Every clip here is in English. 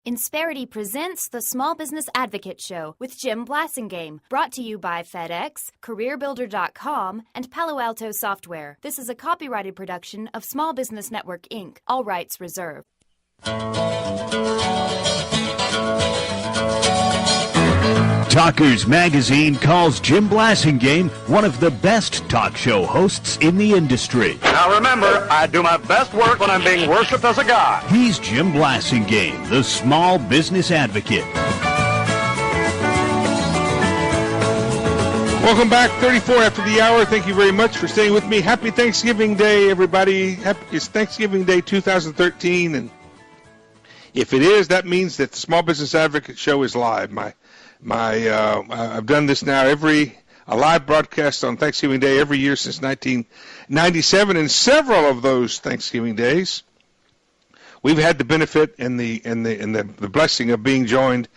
Insperity presents the Small Business Advocate Show with Jim Blasingame, brought to you by FedEx, CareerBuilder.com, and Palo Alto Software. This is a copyrighted production of Small Business Network, Inc., all rights reserved. Talkers Magazine calls Jim Blasingame one of the best talk show hosts in the industry. Now remember, I do my best work when I'm being worshipped as a god. He's Jim Blasingame, the small business advocate. Welcome back, 34 after the hour. Thank you very much for staying with me. Happy Thanksgiving Day, everybody. It's Thanksgiving Day 2013, and if it is, that means that the Small Business Advocate Show is live. I've done this now a live broadcast on Thanksgiving Day every year since 1997, and several of those Thanksgiving days, we've had the benefit and the blessing of being joined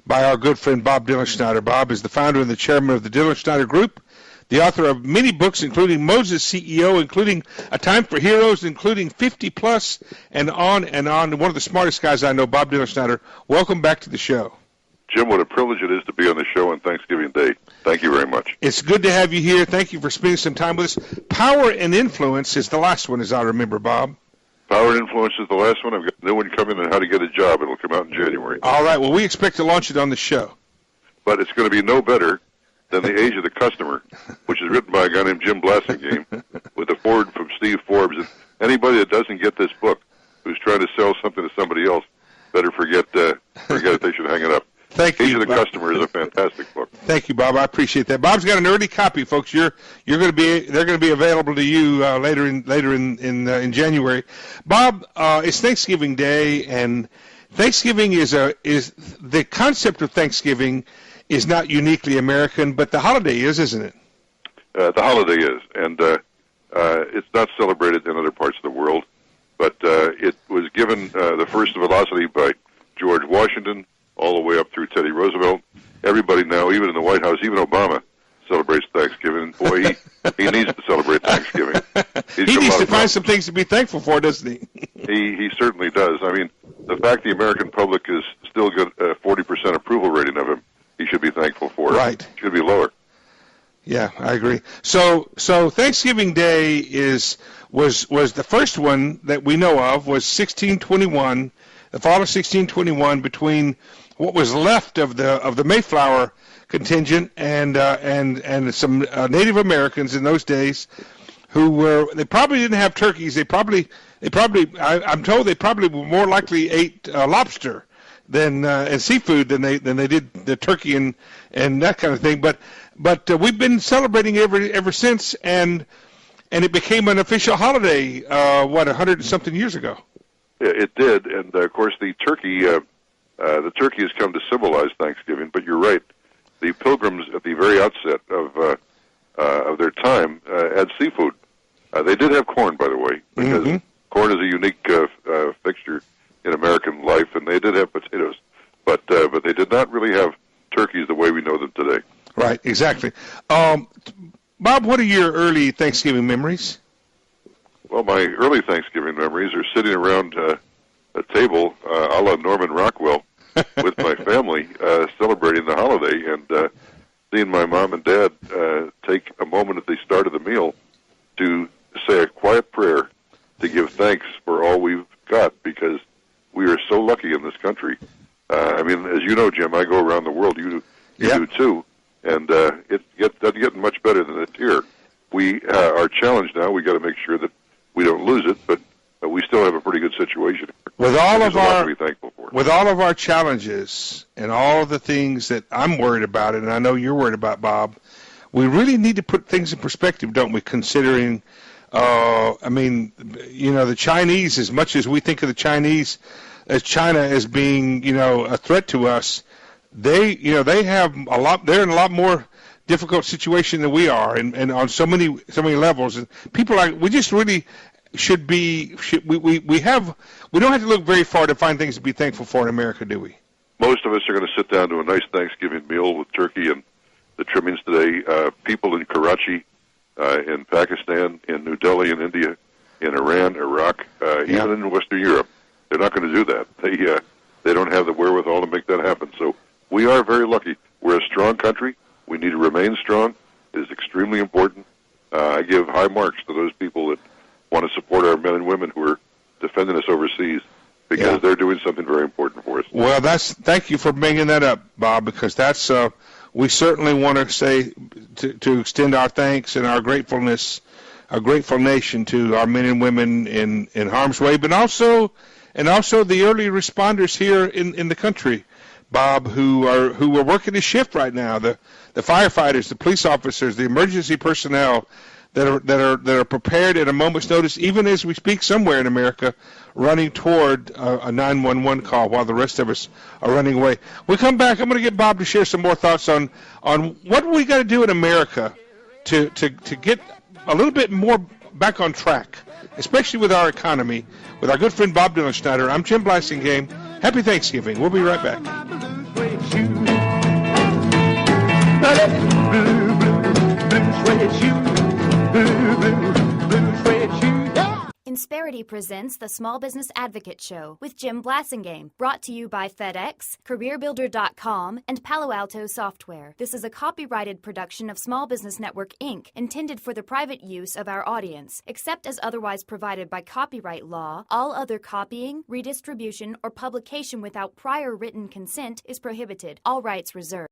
by our good friend Bob Dilenschneider. Bob is the founder and the chairman of the Dilenschneider Group, the author of many books, including Moses CEO, including A Time for Heroes, including 50 Plus, and on and on. One of the smartest guys I know, Bob Dilenschneider. Welcome back to the show. Jim, what a privilege it is to be on the show on Thanksgiving Day. Thank you very much. It's good to have you here. Thank you for spending some time with us. Power and Influence is the last one, as I remember, Bob. Power and Influence is the last one. I've got a new one coming on how to get a job. It'll come out in January. All right. Well, we expect to launch it on the show. But it's going to be no better than The Age of the Customer, which is written by a guy named Jim Blasingame with a foreword from Steve Forbes. And anybody that doesn't get this book who's trying to sell something to somebody else better forget it. They should hang it up. Thank you. Age of the Customer is a fantastic book. Thank you, Bob. I appreciate that. Bob's got an early copy, folks. They're going to be available to you later in January. Bob, it's Thanksgiving Day, and Thanksgiving is the concept of Thanksgiving is not uniquely American, but the holiday is, isn't it? The holiday is, and it's not celebrated in other parts of the world, but it was given the first velocity by George Washington, all the way up through Teddy Roosevelt. Everybody now, even in the White House, even Obama, celebrates Thanksgiving. Boy, he needs to celebrate Thanksgiving. He needs to find some things to be thankful for, doesn't he? He certainly does. I mean, the fact the American public is still got a 40% approval rating of him, he should be thankful for. Right. It should be lower. Yeah, I agree. So Thanksgiving Day was the first one that we know of, was 1621, the fall of 1621, between what was left of the Mayflower contingent and some Native Americans in those days they probably didn't have turkeys. I'm told they probably were more likely ate lobster and seafood than they did the turkey and that kind of thing. But we've been celebrating ever since, and it became an official holiday 100 and something years ago. Yeah, it did, and of course the turkey has come to symbolize Thanksgiving. But you're right, the Pilgrims at the very outset of their time had seafood. They did have corn, by the way, because corn is a unique fixture in American life, and they did have potatoes, but they did not really have turkeys the way we know them today. Right, exactly. Bob, what are your early Thanksgiving memories? Well, my early Thanksgiving memories are sitting around a table a la Norman Rockwell with my family celebrating the holiday, and seeing my mom and dad take a moment at the start of the meal to say a quiet prayer to give thanks for all we've got, because we are so lucky in this country. I mean, as you know, Jim, I go around the world. You do too, and it doesn't get much better than it here. We are challenged now. We got to make sure that we don't lose it, but we still have a pretty good situation. With all of our, to be thankful for. With all of our challenges and all of the things that I'm worried about, and I know you're worried about, Bob, we really need to put things in perspective, don't we? Considering, the Chinese, as much as we think of the Chinese as China as being, a threat to us, they have a lot. They're in a lot more difficult situation than we are, and on so many levels. And people we just really should be. We don't have to look very far to find things to be thankful for in America, do we? Most of us are going to sit down to a nice Thanksgiving meal with turkey and the trimmings today. People in Karachi, in Pakistan, in New Delhi, in India, in Iran, Iraq, even in Western Europe, they're not going to do that. they don't have the wherewithal to make that happen. So we are very lucky. We're a strong country. We need to remain strong. It is extremely important. I give high marks to those people that want to support our men and women who are defending us overseas, because they're doing something very important for us. Well, thank you for bringing that up, Bob, because that's we certainly want to say to extend our thanks and our gratefulness, a grateful nation to our men and women in harm's way, but also the early responders here in the country, Bob, who are working a shift right now. The firefighters, the police officers, the emergency personnel that are prepared at a moment's notice, even as we speak somewhere in America, running toward a 911 call while the rest of us are running away. We come back. I'm going to get Bob to share some more thoughts on what we got to do in America to get a little bit more back on track, especially with our economy. With our good friend Bob Dilenschneider, I'm Jim Blasingame. Happy Thanksgiving. We'll be right back. Insperity presents the Small Business Advocate Show with Jim Blasingame, brought to you by FedEx, CareerBuilder.com, and Palo Alto Software. This is a copyrighted production of Small Business Network, Inc., intended for the private use of our audience. Except as otherwise provided by copyright law, all other copying, redistribution, or publication without prior written consent is prohibited. All rights reserved.